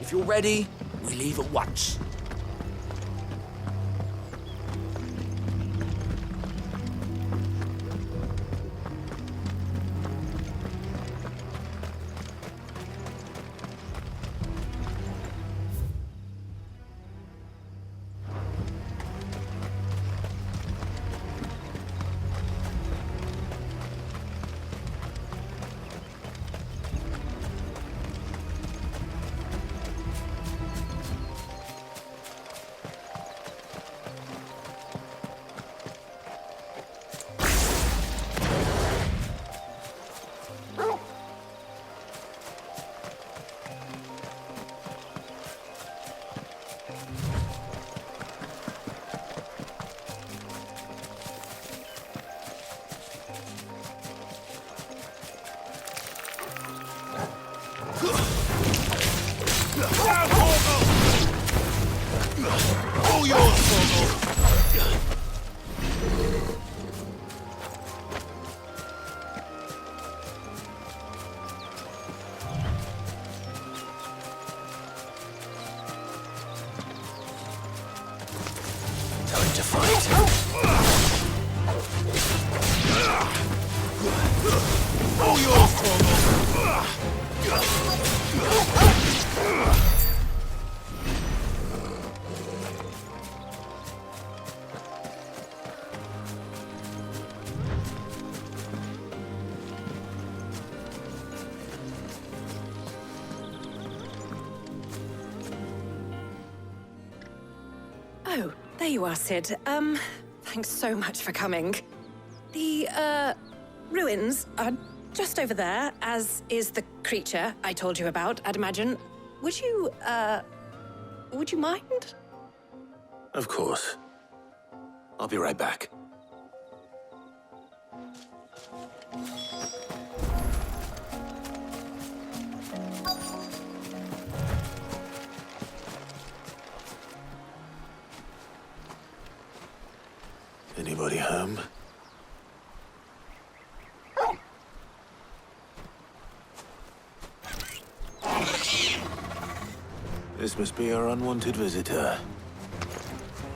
If you're ready, we leave at once. All yours, Torgal! Time to fight. All yours, Torgal! Oh, there you are, Sid. Thanks so much for coming. The, ruins are just over there, as is the creature I told you about, I'd imagine. Would you mind? Of course. I'll be right back. Anybody home? This must be our unwanted visitor.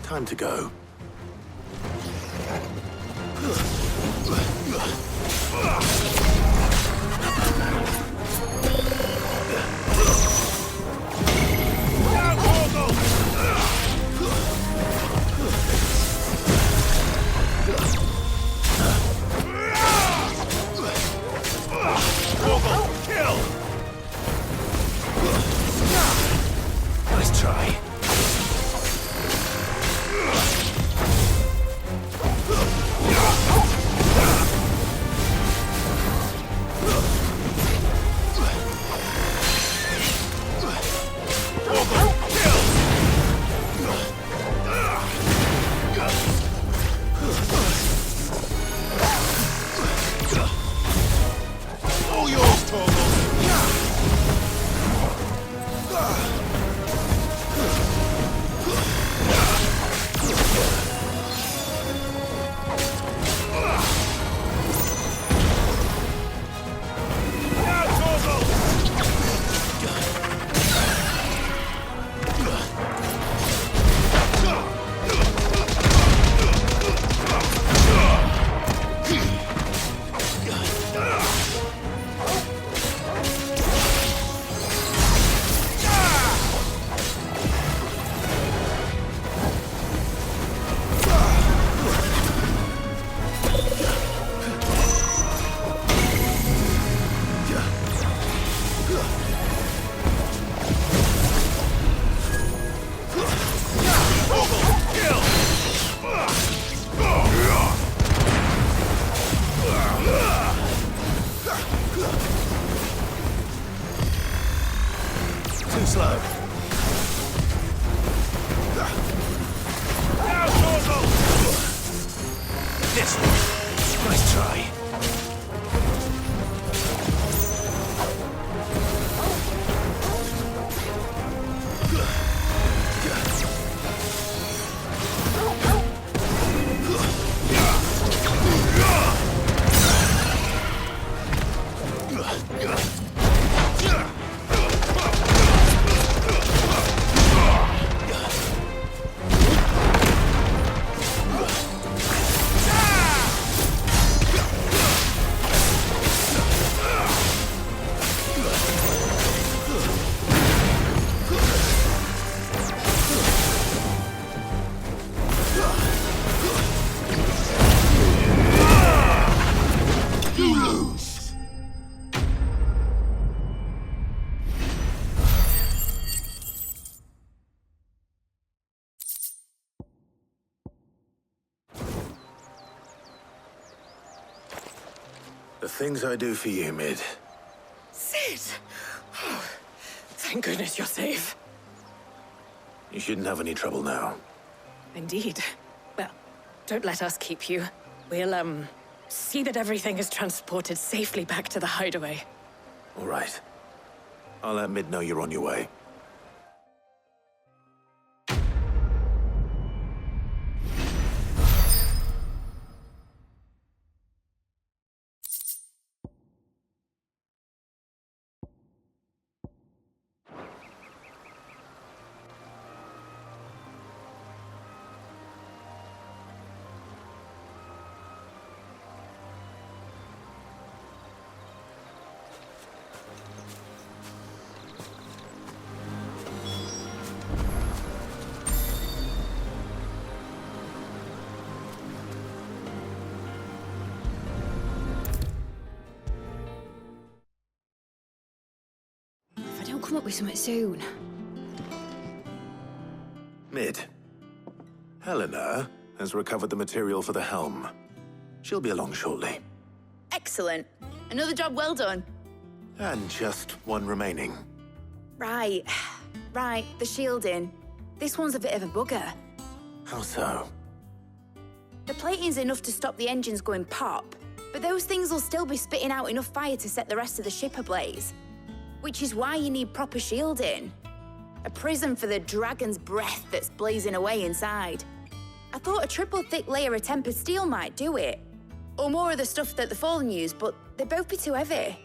Time to go. Nice try. All yours, Torgal! Too slow. This one. Nice try. The things I do for you, Mid. Sid! Oh, thank goodness you're safe. You shouldn't have any trouble now. Indeed. Well, don't let us keep you. We'll, see that everything is transported safely back to the hideaway. All right. I'll let Mid know you're on your way. Come up with something soon. Mid. Helena has recovered the material for the helm. She'll be along shortly. Excellent. Another job well done. And just one remaining. Right. Right, the shielding. This one's a bit of a bugger. How so? The plating's enough to stop the engines going pop, but those things will still be spitting out enough fire to set the rest of the ship ablaze. Which is why you need proper shielding. A prison for the dragon's breath that's blazing away inside. I thought a triple thick layer of tempered steel might do it. Or more of the stuff that the Fallen use, but they'd both be too heavy.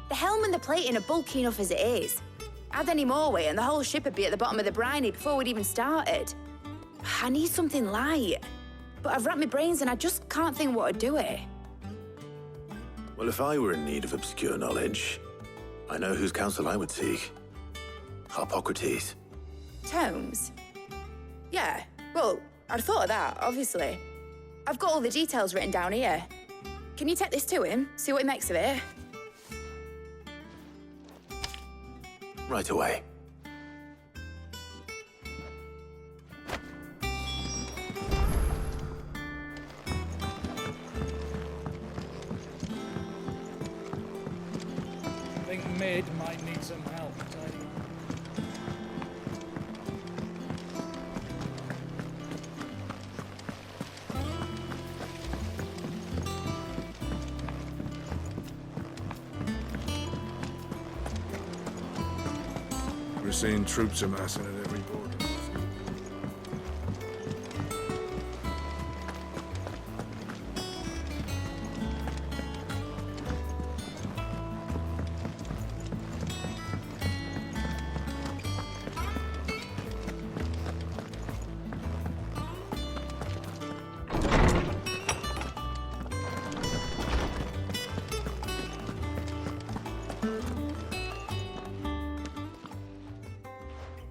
The helm and the plating are bulky enough as it is. Add any more weight and the whole ship would be at the bottom of the briny before we'd even started. I need something light. But I've racked my brains and I just can't think what would do it. Well, if I were in need of obscure knowledge, I know whose counsel I would seek. Harpocrates. Tomes? Yeah, well, I'd thought of that, obviously. I've got all the details written down here. Can you take this to him, see what he makes of it? Right away. I think Mid might need some help tidying up. We're seeing troops amassing at every border.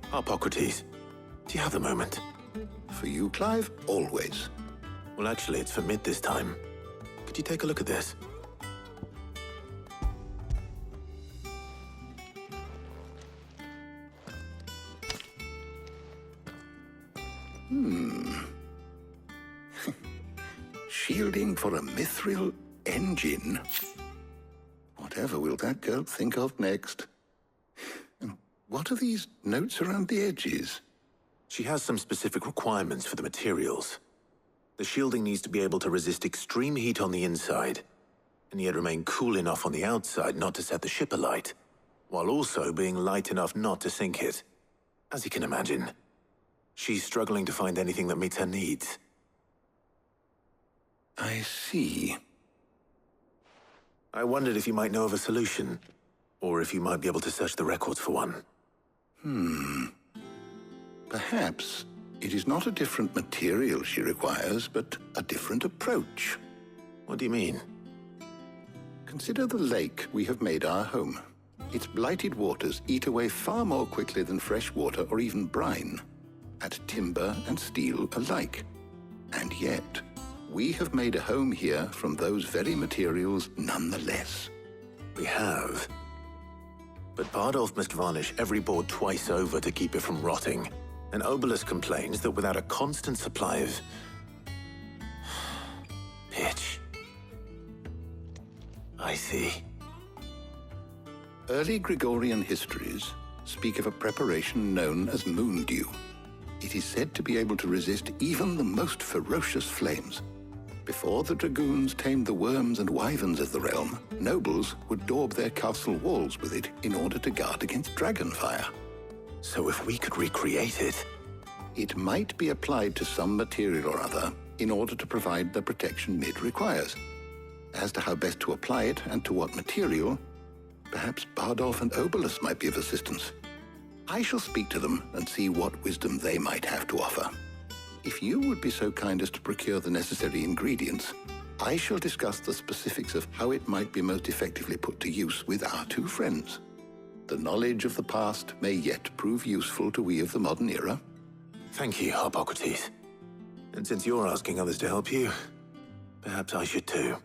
Harpocrates, do you have a moment? For you, Clive, always. Well, actually, it's for Mid this time. Could you take a look at this? Shielding for a mithril engine. Whatever will that girl think of next? And what are these notes around the edges? She has some specific requirements for the materials. The shielding needs to be able to resist extreme heat on the inside, and yet remain cool enough on the outside not to set the ship alight, while also being light enough not to sink it. As you can imagine, she's struggling to find anything that meets her needs. I see. I wondered if you might know of a solution, or if you might be able to search the records for one. Perhaps it is not a different material she requires, but a different approach. What do you mean? Consider the lake we have made our home. Its blighted waters eat away far more quickly than fresh water or even brine, at timber and steel alike. And yet, we have made a home here from those very materials nonetheless. We have. But Bardolph must varnish every board twice over to keep it from rotting. And Obelus complains that without a constant supply of pitch, I see. Early Gregorian histories speak of a preparation known as moon dew. It is said to be able to resist even the most ferocious flames. Before the dragoons tamed the worms and wyverns of the realm, nobles would daub their castle walls with it in order to guard against dragon fire. So if we could recreate it... It might be applied to some material or other in order to provide the protection it requires. As to how best to apply it and to what material, perhaps Bardolph and Obolus might be of assistance. I shall speak to them and see what wisdom they might have to offer. If you would be so kind as to procure the necessary ingredients, I shall discuss the specifics of how it might be most effectively put to use with our two friends. The knowledge of the past may yet prove useful to we of the modern era. Thank you, Hippocrates. And since you're asking others to help you, perhaps I should too.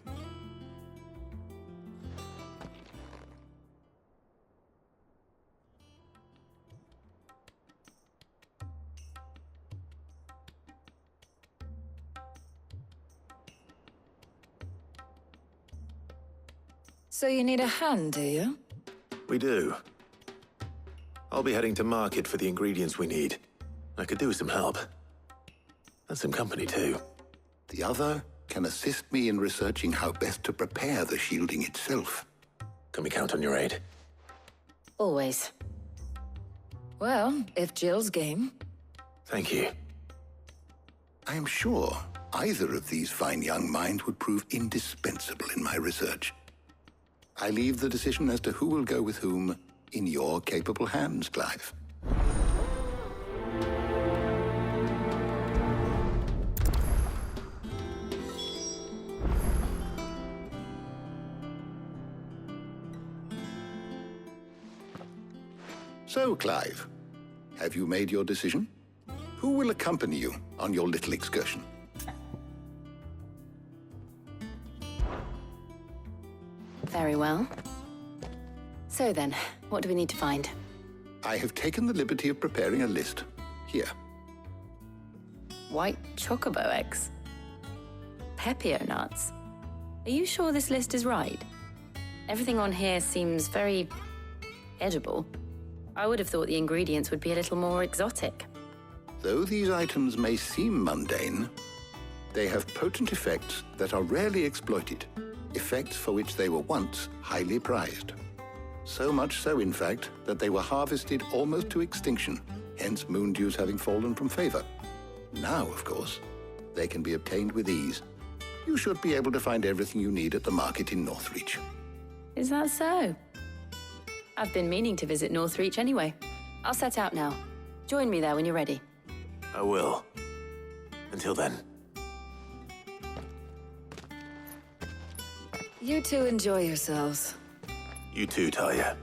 So you need a hand, do you? We do. I'll be heading to market for the ingredients we need. I could do with some help. And some company, too. The other can assist me in researching how best to prepare the shielding itself. Can we count on your aid? Always. Well, if Jill's game. Thank you. I am sure either of these fine young minds would prove indispensable in my research. I leave the decision as to who will go with whom in your capable hands, Clive. So, Clive, have you made your decision? Who will accompany you on your little excursion? Very well. So then, what do we need to find? I have taken the liberty of preparing a list. Here. White chocobo eggs. Pepio nuts. Are you sure this list is right? Everything on here seems very edible. I would have thought the ingredients would be a little more exotic. Though these items may seem mundane, they have potent effects that are rarely exploited, effects for which they were once highly prized. So much so, in fact, that they were harvested almost to extinction, hence moon dews having fallen from favor. Now, of course, they can be obtained with ease. You should be able to find everything you need at the market in Northreach. Is that so? I've been meaning to visit Northreach anyway. I'll set out now. Join me there when you're ready. I will. Until then. You two enjoy yourselves. You too, Talia.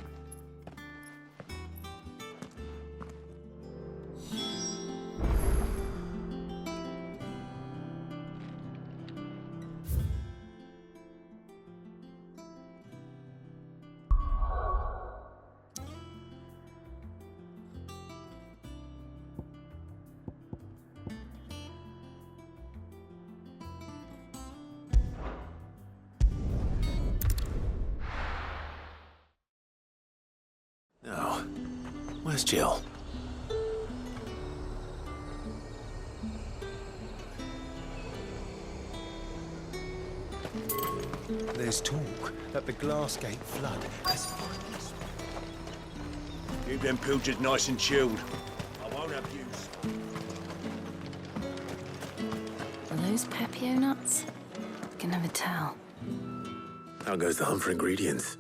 Now, where's Jill? There's talk that the Glassgate flood has finally spread. Keep them pilchards nice and chilled. I won't abuse. Are those Pepio nuts? I can never tell. How goes the hunt for ingredients?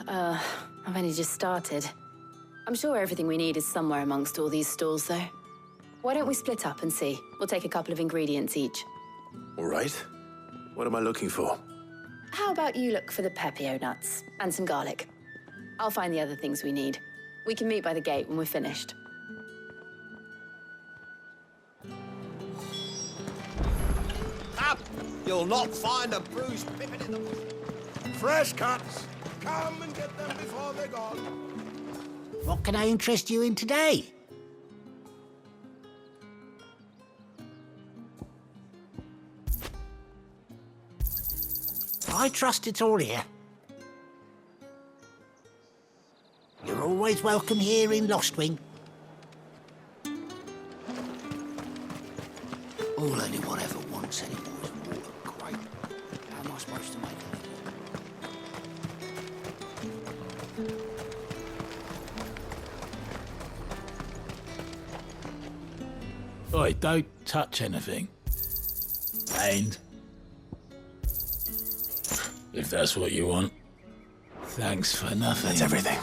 I've only just started. I'm sure everything we need is somewhere amongst all these stalls, though. Why don't we split up and see? We'll take a couple of ingredients each. All right. What am I looking for? How about you look for the Pepio nuts and some garlic? I'll find the other things we need. We can meet by the gate when we're finished. Up! You'll not find a bruised pippin in the bush. Fresh cuts. Come and get them before they're gone. What can I interest you in today? I trust it's all here. always welcome here in Lostwing. All anyone ever wants anymore is water. Great. How am I supposed to make it? Oi, don't touch anything. And if that's what you want, thanks for nothing. That's everything.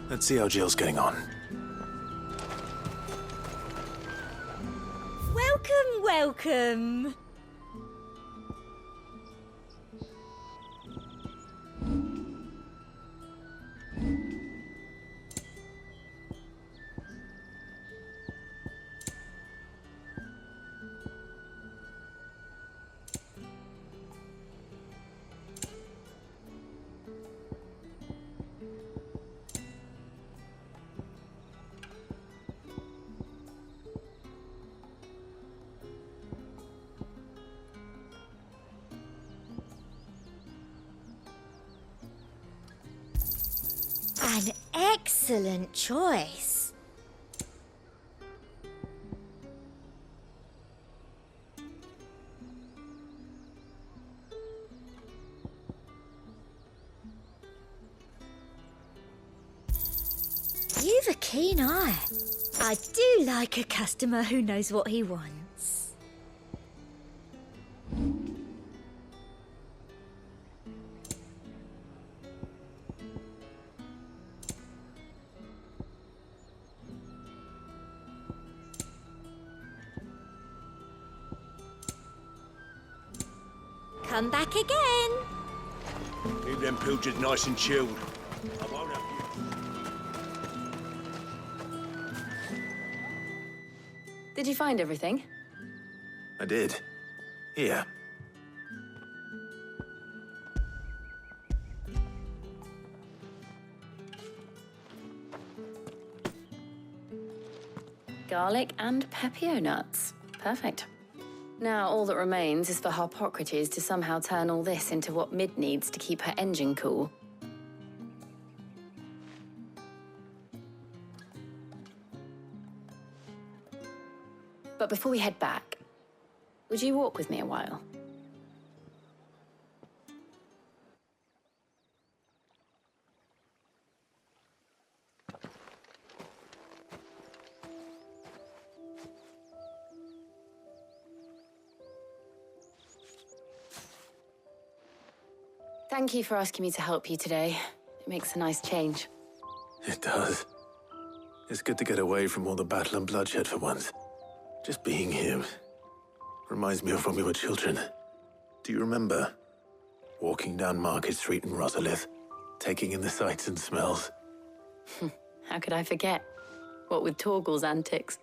Let's see how Jill's getting on. Welcome, welcome. An excellent choice. You've a keen eye. I do like a customer who knows what he wants. Come back again. Keep them pilchards nice and chilled. I won't have you. Did you find everything? I did. Here. Garlic and pepio nuts. Perfect. Now all that remains is for Harpocrates to somehow turn all this into what Mid needs to keep her engine cool. But before we head back, would you walk with me a while? Thank you for asking me to help you today. It makes a nice change. It does. It's good to get away from all the battle and bloodshed for once. Just being here reminds me of when we were children. Do you remember? Walking down Market Street in Rosalith, taking in the sights and smells. How could I forget? What with Torgal's antics.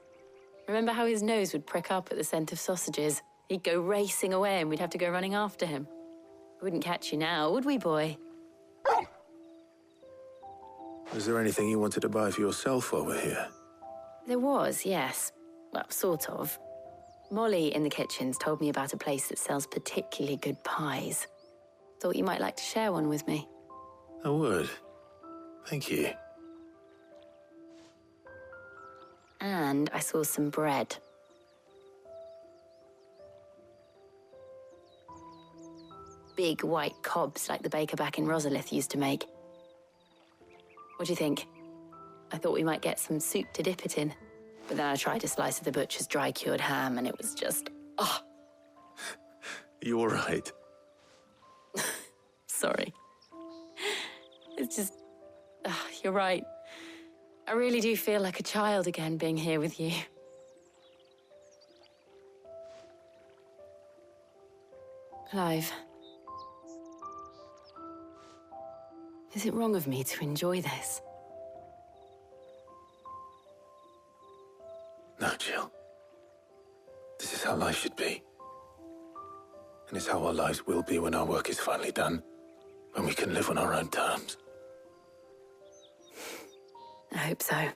Remember how his nose would prick up at the scent of sausages? He'd go racing away and we'd have to go running after him. We wouldn't catch you now, would we, boy? Was there anything you wanted to buy for yourself while we're here? There was, yes. Well, sort of. Molly in the kitchens told me about a place that sells particularly good pies. Thought you might like to share one with me. I would. Thank you. And I saw some bread. Big white cobs like the baker back in Rosalith used to make. What do you think? I thought we might get some soup to dip it in. But then I tried a slice of the butcher's dry-cured ham and it was just, oh. You all right? Sorry. It's just, you're right. I really do feel like a child again being here with you. Clive. Is it wrong of me to enjoy this? No, Jill. This is how life should be. And it's how our lives will be when our work is finally done. When we can live on our own terms. I hope so.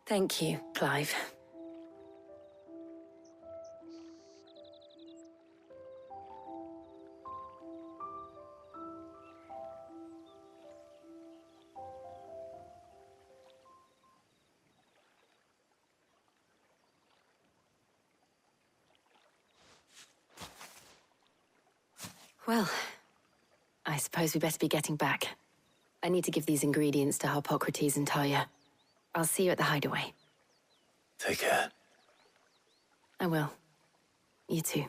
Thank you, Clive. Well, I suppose we better be getting back. I need to give these ingredients to Harpocrates and Talia. I'll see you at the hideaway. Take care. I will. You too.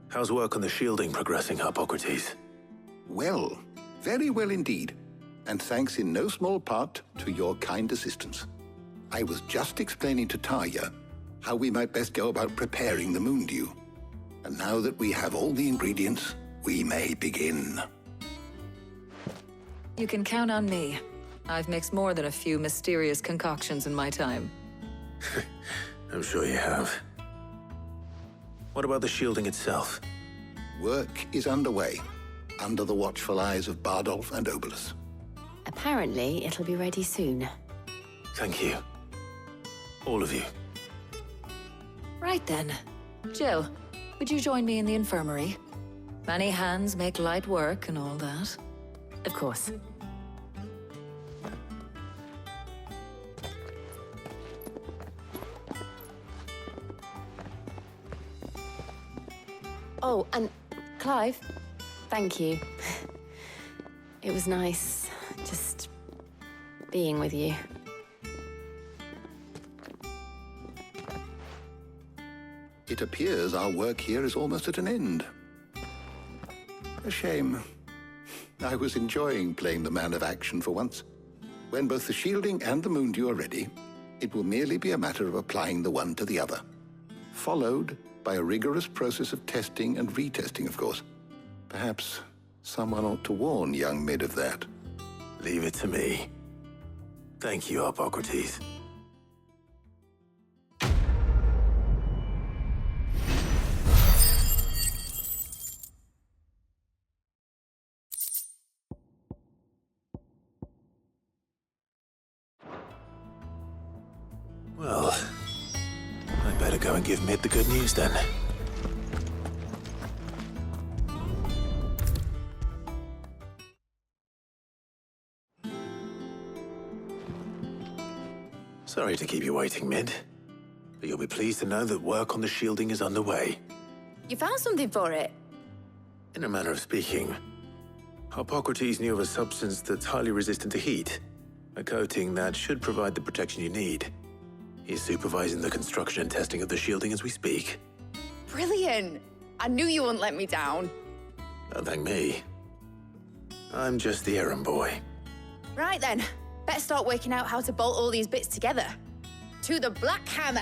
How's work on the shielding progressing, Harpocrates? Well, very well indeed. And thanks in no small part to your kind assistance. I was just explaining to Talia how we might best go about preparing the moon dew. And now that we have all the ingredients, we may begin. You can count on me. I've mixed more than a few mysterious concoctions in my time. I'm sure you have. What about the shielding itself? Work is underway, under the watchful eyes of Bardolph and Obolus. Apparently, it'll be ready soon. Thank you. All of you. Right then. Jill, would you join me in the infirmary? Many hands make light work and all that. Of course. Oh, and Clive, thank you. It was nice just being with you. It appears our work here is almost at an end. A shame. I was enjoying playing the man of action for once. When both the shielding and the moon dew are ready, it will merely be a matter of applying the one to the other, followed by a rigorous process of testing and retesting, of course. Perhaps someone ought to warn young Mid of that. Leave it to me. Thank you, Harpocrates. Well, I'd better go and give Mid the good news then. Sorry to keep you waiting, Mid, but you'll be pleased to know that work on the shielding is underway. You found something for it? In a manner of speaking, Harpocrates knew of a substance that's highly resistant to heat, a coating that should provide the protection you need. He's supervising the construction and testing of the shielding as we speak. Brilliant! I knew you wouldn't let me down. Don't thank me. I'm just the errand boy. Right then, better start working out how to bolt all these bits together. To the Black Hammer!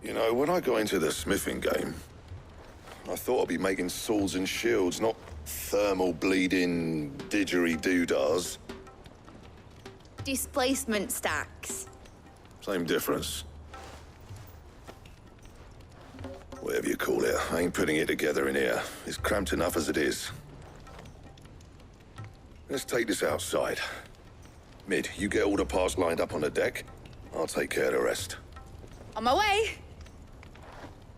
You know, when I got into the smithing game, I thought I'd be making swords and shields, not thermal bleeding didgeridoo-dahs. Displacement stacks. Same difference. Whatever you call it, I ain't putting it together in here. It's cramped enough as it is. Let's take this outside. Mid, you get all the parts lined up on the deck. I'll take care of the rest. On my way!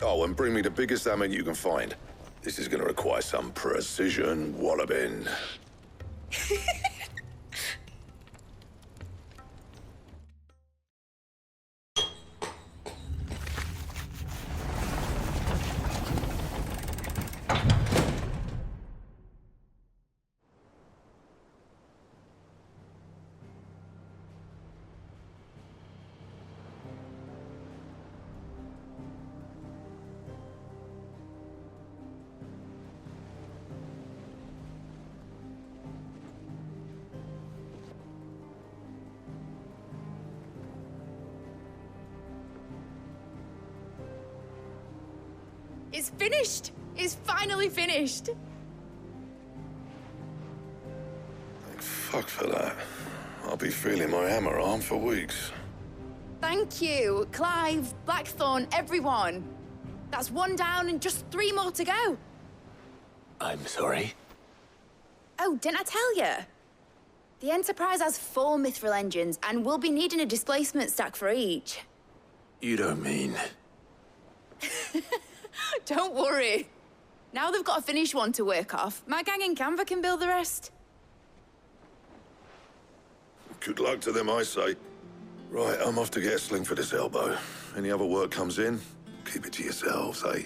Oh, and bring me the biggest hammer you can find. This is gonna require some precision walloping. It's finished! It's finally finished! Thank fuck for that. I'll be feeling my hammer arm for weeks. Thank you. Clive, Blackthorn, everyone. That's 1 down and just 3 more to go. I'm sorry. Oh, didn't I tell you? The Enterprise has 4 mithril engines, and we'll be needing a displacement stack for each. You don't mean... Don't worry. Now they've got a finished one to work off. My gang in Canva can build the rest. Good luck to them, I say. Right, I'm off to get a sling for this elbow. Any other work comes in, keep it to yourselves, eh?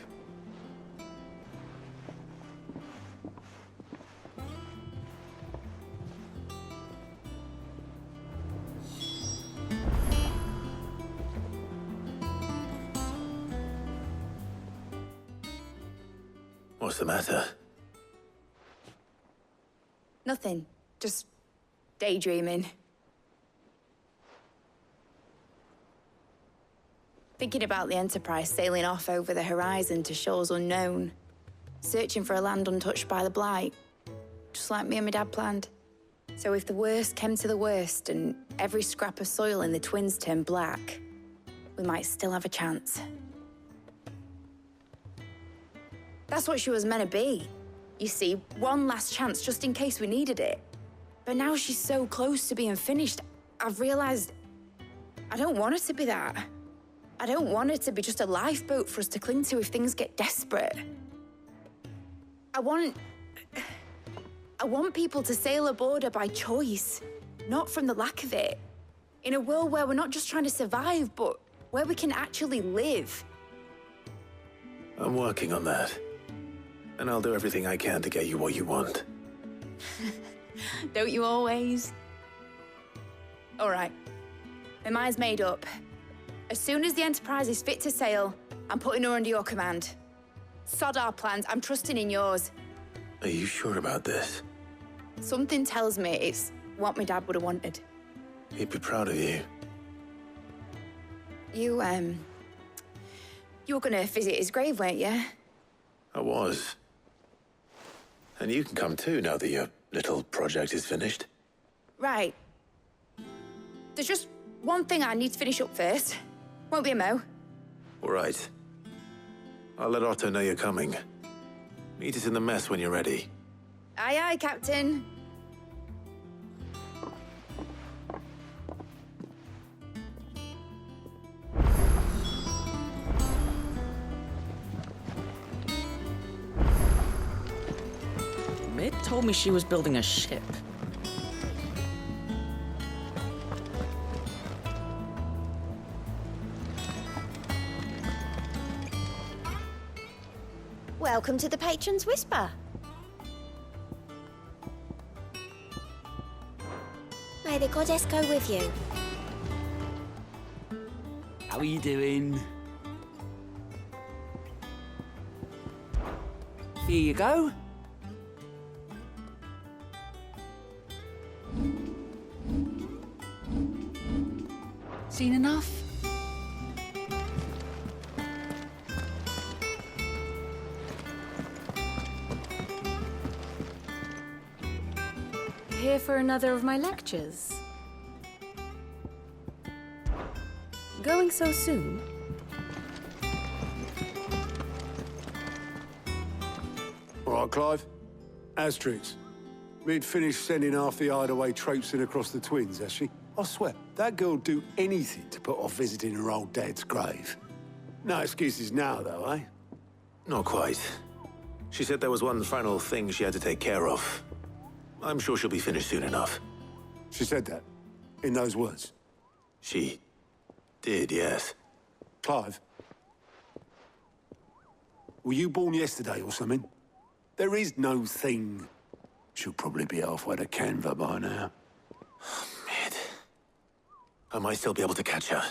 What's the matter? Nothing. Just daydreaming. Thinking about the Enterprise sailing off over the horizon to shores unknown, searching for a land untouched by the Blight, just like me and my dad planned. So if the worst came to the worst and every scrap of soil in the Twins turned black, we might still have a chance. That's what she was meant to be. You see, one last chance just in case we needed it. But now she's so close to being finished, I've realized I don't want her to be that. I don't want her to be just a lifeboat for us to cling to if things get desperate. I want people to sail aboard her by choice, not from the lack of it. In a world where we're not just trying to survive, but where we can actually live. I'm working on that. And I'll do everything I can to get you what you want. Don't you always? All right. My mind's made up. As soon as the Enterprise is fit to sail, I'm putting her under your command. Sod our plans, I'm trusting in yours. Are you sure about this? Something tells me it's what my dad would have wanted. He'd be proud of you. You were gonna visit his grave, weren't you? I was. And you can come too now that your little project is finished. Right. There's just one thing I need to finish up first. Won't be a mo. All right. I'll let Otto know you're coming. Meet us in the mess when you're ready. Aye, aye, Captain. Mid told me she was building a ship. Welcome to the Patron's Whisper. May the goddess go with you. How are you doing? Here you go. Seen enough? Here for another of my lectures? Going so soon? All right, Clive. Asterix. We'd finished sending half the hideaway traipsing across the Twins, has she? I swear, that girl'd do anything to put off visiting her old dad's grave. No excuses now, though, eh? Not quite. She said there was one final thing she had to take care of. I'm sure she'll be finished soon enough. She said that? In those words? She did, yes. Clive? Were you born yesterday or something? There is no thing. She'll probably be halfway to Canva by now. Mid. I might still be able to catch her.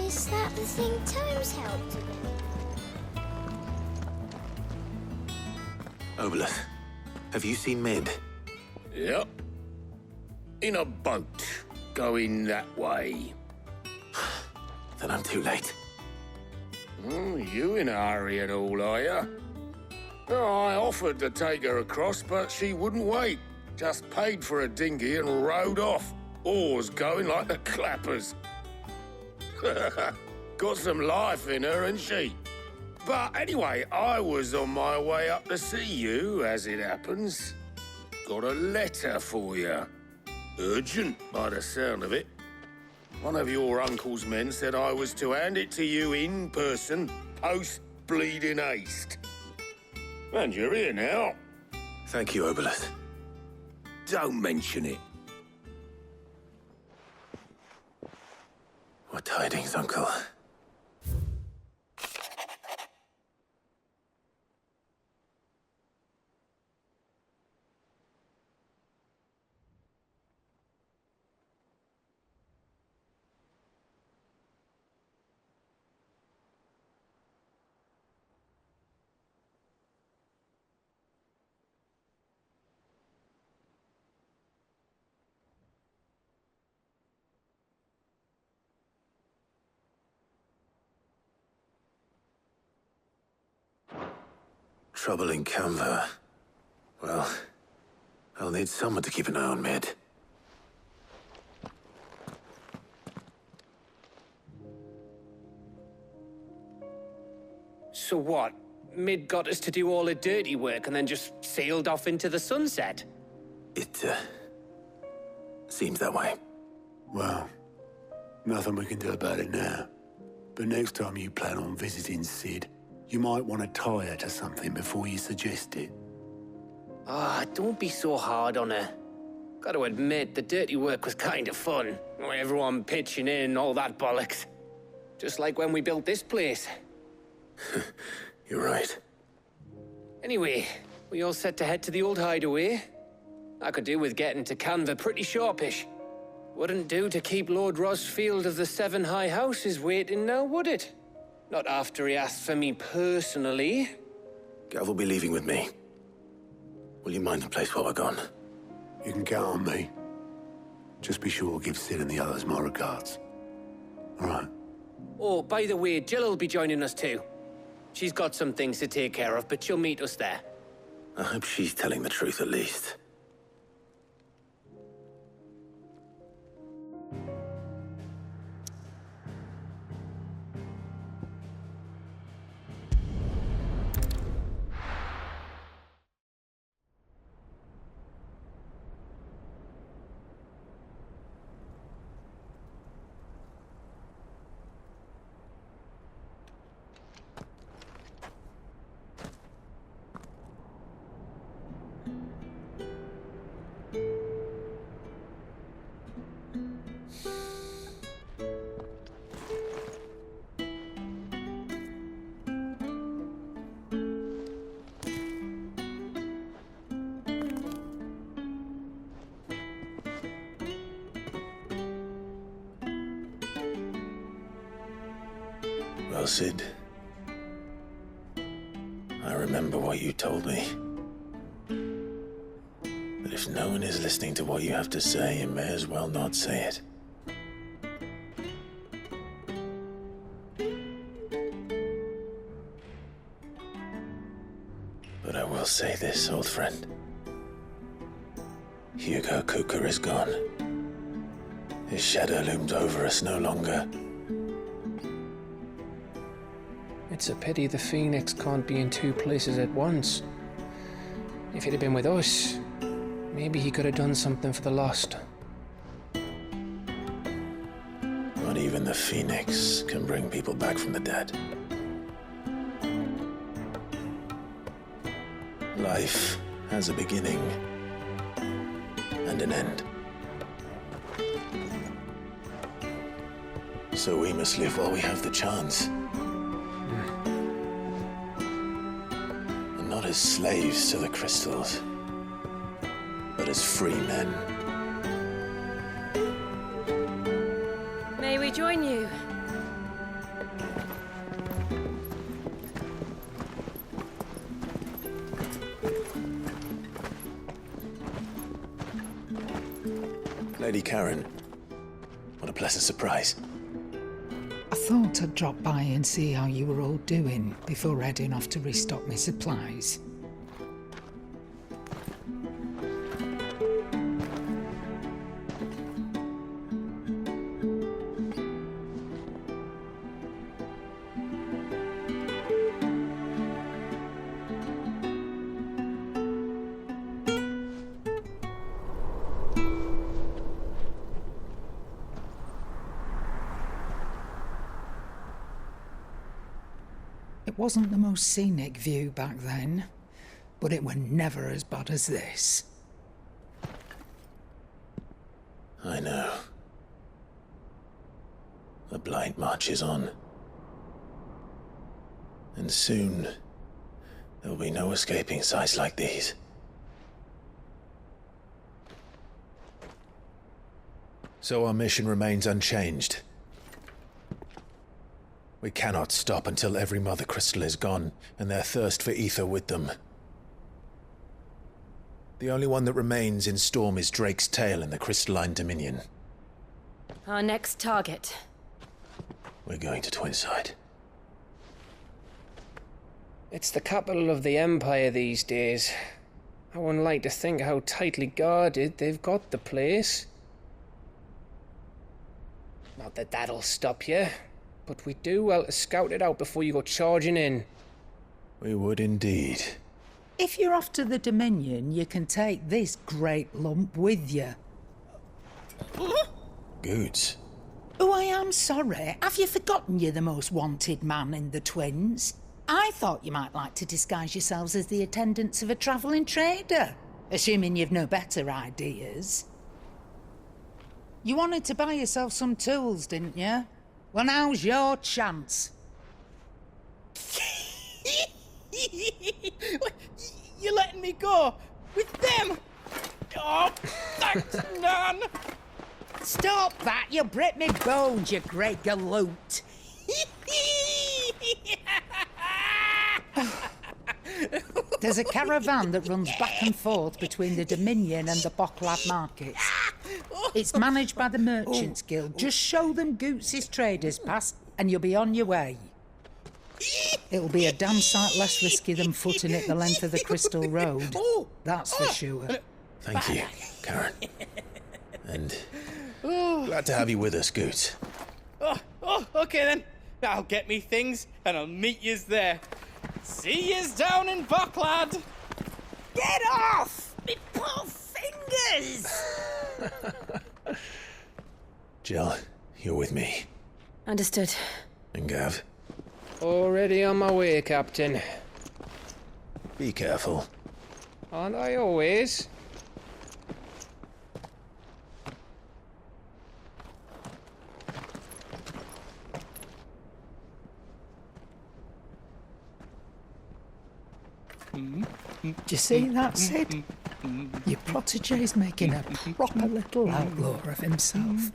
Is that the thing Tomes helped? Obelus, have you seen Mid? Yep. In a boat, going that way. Then I'm too late. You in a hurry and all, are you? I offered to take her across, but she wouldn't wait. Just paid for a dinghy and rowed off. Oars going like the clappers. Got some life in her, ain't she? But anyway, I was on my way up to see you, as it happens. Got a letter for you. Urgent, by the sound of it. One of your uncle's men said I was to hand it to you in person, post-bleeding haste. And you're here now. Thank you, Obolus. Don't mention it. What tidings, Uncle? Trouble in Canva. Well, I'll need someone to keep an eye on Mid. So what? Mid got us to do all the dirty work and then just sailed off into the sunset? It, seems that way. Well, nothing we can do about it now. But next time you plan on visiting Sid, you might want to tie her to something before you suggest it. Ah, don't be so hard on her. Got to admit, the dirty work was kind of fun. Everyone pitching in and all that bollocks. Just like when we built this place. You're right. Anyway, we all set to head to the old hideaway. I could do with getting to Canva pretty sharpish. Wouldn't do to keep Lord Rosfield of the Seven High Houses waiting now, would it? Not after he asked for me personally. Gav will be leaving with me. Will you mind the place while we're gone? You can count on me. Just be sure to give Sid and the others my regards. All right. Oh, by the way, Jill will be joining us too. She's got some things to take care of, but she'll meet us there. I hope she's telling the truth at least. Well, Sid, I remember what you told me. That if no one is listening to what you have to say, you may as well not say it. But I will say this, old friend. Hugo Kuka is gone. His shadow looms over us no longer. It's a pity the Phoenix can't be in two places at once. If he'd have been with us, maybe he could have done something for the lost. Not even the Phoenix can bring people back from the dead. Life has a beginning and an end. So we must live while we have the chance. And not as slaves to the crystals, but as free men. May we join you? Lady Karen, what a pleasant surprise. I thought I'd drop by and see how you were all doing before heading off to restock my supplies. It wasn't the most scenic view back then, but it were never as bad as this. I know. The blight marches on. And soon, there'll be no escaping sights like these. So our mission remains unchanged. We cannot stop until every Mother Crystal is gone, and their thirst for ether with them. The only one that remains in Storm is Drake's Tail in the Crystalline Dominion. Our next target. We're going to Twinside. It's the capital of the Empire these days. I wouldn't like to think how tightly guarded they've got the place. Not that that'll stop you. But we do well to scout it out before you go charging in. We would indeed. If you're off to the Dominion, you can take this great lump with you. Goods. Oh, I am sorry. Have you forgotten you're the most wanted man in the Twins? I thought you might like to disguise yourselves as the attendants of a travelling trader, assuming you've no better ideas. You wanted to buy yourself some tools, didn't you? Well, now's your chance. You're letting me go? With them? Oh, thanks, Nan! Stop that! You'll break me bones, you great galoot! There's a caravan that runs back and forth between the Dominion and the Bocklad markets. It's managed by the Merchants Guild. Just show them Goots' traders pass and you'll be on your way. It'll be a damn sight less risky than footing it the length of the Crystal Road. That's for sure. Thank you, Karen. And glad to have you with us, Goots. Okay then. I'll get me things and I'll meet yous there. See yous down in Bocklad. Get off! Me poor fingers! Jill, you're with me. Understood. And Gav? Already on my way, Captain. Be careful. Aren't I always? Do you see that, Sid? Your protege's making a proper little outlaw of himself.